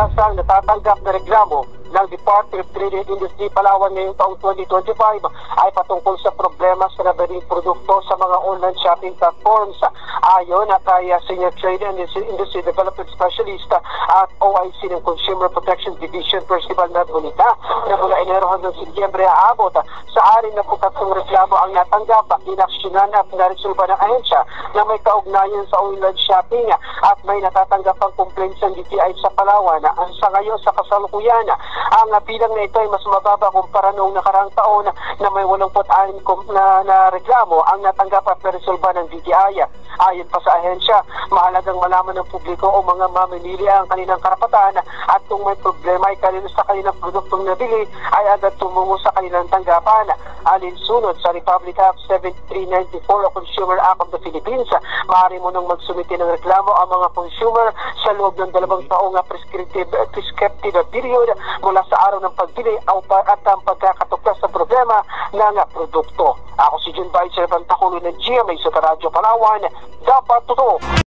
isang natatanggap na reklamo ng Department of Trade and Industry Palawan ngayong taong 2025 ay patungkol sa problema sa nabering produkto sa mga online shopping platforms. Ayon kay Senior Trade and Industry Development Specialist at OIC ng Consumer Protection Division Percival Nadbonita, na mula Enero hanggang Setyembre aabot sa 63 reklamo ang natanggap, inaksyonan at naresolba ng ahensya na may kaugnayan sa online shopping at may natatanggap ang complaints ng DTI sa Palawan. Ang sa ngayon sa kasalukuyan, ang bilang na ito ay mas mababa kumpara noong nakaraang taon na may 86 na reklamo ang natanggap at naresolba ng DTI. Ayon pa sa ahensya, mahalagang malaman ng publiko o mga mamimili ang kanilang karapatan at kung may problema ay kanino sa kanilang produktong nabili ay agad tumungo sa kanilang tanggapan. Alinsunod sa Republic Act 7394 o Consumer Act of the Philippines, maaari mo nang magsumite ng reklamo ang mga consumer sa loob ng 2 taong prescriptive period mula sa araw ng pagbili at ang pagkakatuklas sa problema ng produkto. Ako si Jun Vice Servant Takulo ng GMA sa Radyo Palawan. Dapat totoo.